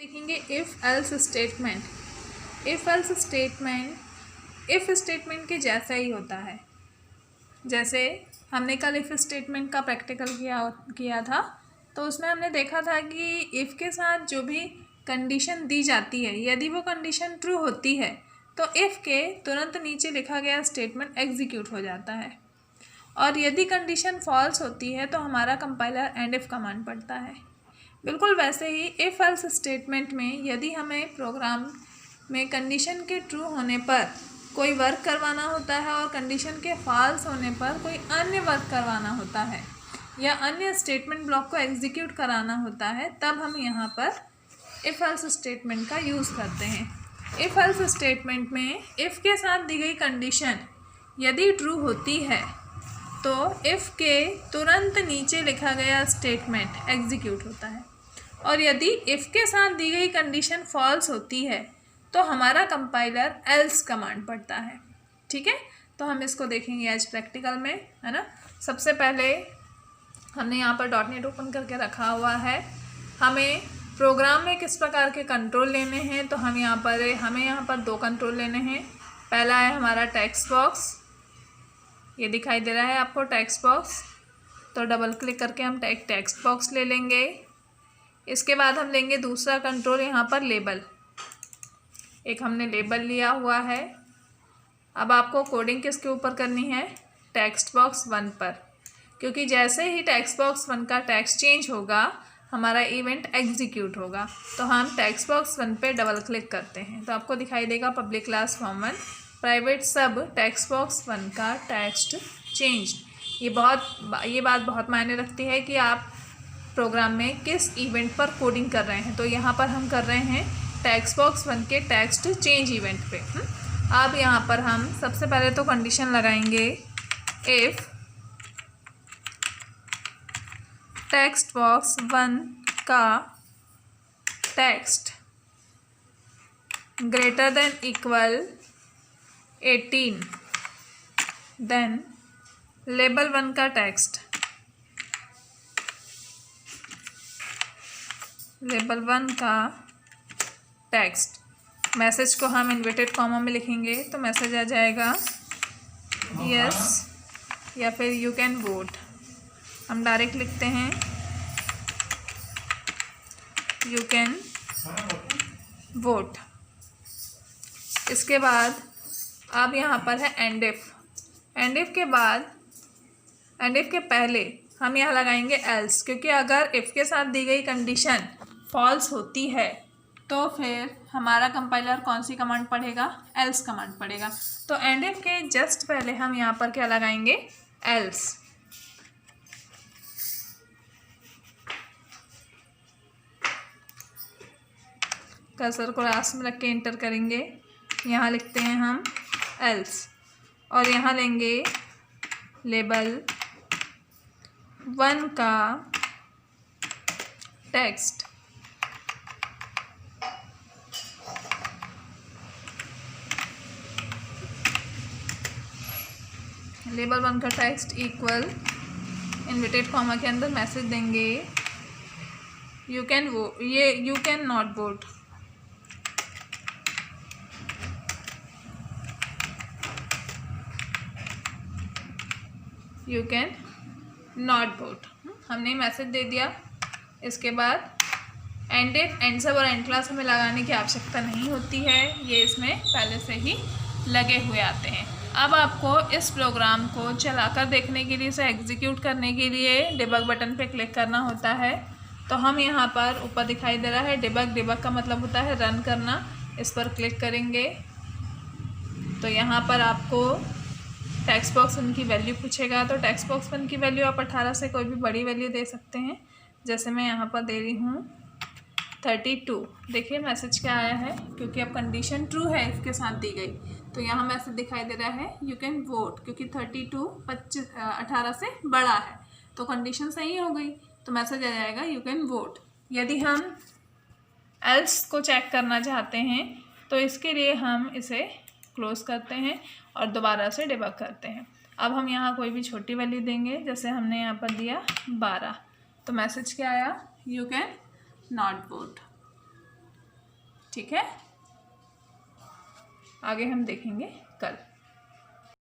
देखेंगे if else statement. If statement के जैसा ही होता है। जैसे हमने कल इफ़ स्टेटमेंट का प्रैक्टिकल किया था, तो उसमें हमने देखा था कि इफ़ के साथ जो भी कंडीशन दी जाती है, यदि वो कंडीशन ट्रू होती है तो इफ़ के तुरंत नीचे लिखा गया स्टेटमेंट एग्जीक्यूट हो जाता है, और यदि कंडीशन फॉल्स होती है तो हमारा कंपाइलर एंड इफ़ कमांड पढ़ता है। बिल्कुल वैसे ही इफ़ एल्स स्टेटमेंट में यदि हमें प्रोग्राम में कंडीशन के ट्रू होने पर कोई वर्क करवाना होता है और कंडीशन के फॉल्स होने पर कोई अन्य वर्क करवाना होता है या अन्य स्टेटमेंट ब्लॉक को एग्जीक्यूट कराना होता है, तब हम यहाँ पर इफ़ एल्स स्टेटमेंट का यूज़ करते हैं। इफ़ एल्स स्टेटमेंट में इफ़ के साथ दी गई कंडीशन यदि ट्रू होती है तो इफ़ के तुरंत नीचे लिखा गया स्टेटमेंट एग्जीक्यूट होता है, और यदि इफ़ के साथ दी गई कंडीशन फॉल्स होती है तो हमारा कंपाइलर एल्स कमांड पढ़ता है। ठीक है, तो हम इसको देखेंगे आज प्रैक्टिकल में, है ना। सबसे पहले हमने यहाँ पर .NET ओपन करके रखा हुआ है। हमें प्रोग्राम में किस प्रकार के कंट्रोल लेने हैं, तो हमें यहाँ पर दो कंट्रोल लेने हैं। पहला है हमारा टेक्स्ट बॉक्स, ये दिखाई दे रहा है आपको टेक्स्ट बॉक्स, तो डबल क्लिक करके हम एक टेक्स्ट बॉक्स ले लेंगे। इसके बाद हम लेंगे दूसरा कंट्रोल, यहाँ पर लेबल, एक हमने लेबल लिया हुआ है। अब आपको कोडिंग किसके ऊपर करनी है, टेक्स्ट बॉक्स 1 पर, क्योंकि जैसे ही टेक्स्ट बॉक्स 1 का टेक्स्ट चेंज होगा हमारा इवेंट एग्जीक्यूट होगा। तो हम टेक्स्ट बॉक्स 1 पे डबल क्लिक करते हैं तो आपको दिखाई देगा पब्लिक क्लास फॉर्म 1 प्राइवेट सब टेक्स्ट बॉक्स 1 का टेक्स्ट चेंज। ये बात बहुत मायने रखती है कि आप प्रोग्राम में किस इवेंट पर कोडिंग कर रहे हैं। तो यहाँ पर हम कर रहे हैं टेक्स्ट बॉक्स 1 के टेक्स्ट चेंज इवेंट पे। अब यहाँ पर हम सबसे पहले तो कंडीशन लगाएंगे इफ़ टेक्स्ट बॉक्स 1 का text greater than equal 18, then label 1 का टेक्स्ट लेबल 1 का टेक्स्ट, मैसेज को हम इन्वर्टेड कॉमा में लिखेंगे तो मैसेज आ जाएगा यस या फिर यू कैन वोट। हम डायरेक्ट लिखते हैं यू कैन वोट। इसके बाद अब यहाँ पर है एंड इफ के पहले हम यहाँ लगाएंगे एल्स, क्योंकि अगर इफ़ के साथ दी गई कंडीशन फॉल्स होती है तो फिर हमारा कंपाइलर कौन सी कमांड पढ़ेगा, एल्स कमांड पढ़ेगा। तो एंड इफ के जस्ट पहले हम यहाँ पर क्या लगाएंगे, एल्स। कर्सर को लास्ट में रख के एंटर करेंगे, यहाँ लिखते हैं हम एल्स, और यहाँ लेंगे लेबल 1 का टेक्स्ट लेबल 1 का टेक्स्ट इक्वल इन्वर्टेड कॉमा के अंदर मैसेज देंगे you can not vote. You can not vote, हमने मैसेज दे दिया। इसके बाद एंड इफ, एंड सब और एंड क्लास हमें लगाने की आवश्यकता नहीं होती है, ये इसमें पहले से ही लगे हुए आते हैं। अब आपको इस प्रोग्राम को चलाकर देखने के लिए, इसे एग्जीक्यूट करने के लिए डिबग बटन पे क्लिक करना होता है। तो हम यहाँ पर ऊपर दिखाई दे रहा है डिबग का मतलब होता है रन करना, इस पर क्लिक करेंगे तो यहाँ पर आपको टेक्स्ट बॉक्स 1 की वैल्यू पूछेगा। तो टेक्स्ट बॉक्स 1 की वैल्यू आप 18 से कोई भी बड़ी वैल्यू दे सकते हैं, जैसे मैं यहाँ पर दे रही हूँ 32। देखिए मैसेज क्या आया है, क्योंकि अब कंडीशन ट्रू है इसके साथ दी गई, तो यहाँ मैसेज दिखाई दे रहा है यू कैन वोट, क्योंकि 32 18 से बड़ा है तो कंडीशन सही हो गई, तो मैसेज आ जाएगा यू कैन वोट। यदि हम एल्स को चेक करना चाहते हैं तो इसके लिए हम इसे क्लोज करते हैं और दोबारा से डिबग करते हैं। अब हम यहाँ कोई भी छोटी वैल्यू देंगे, जैसे हमने यहाँ पर दिया 12, तो मैसेज क्या आया, यू कैन नॉट वोट। ठीक है, आगे हम देखेंगे कल।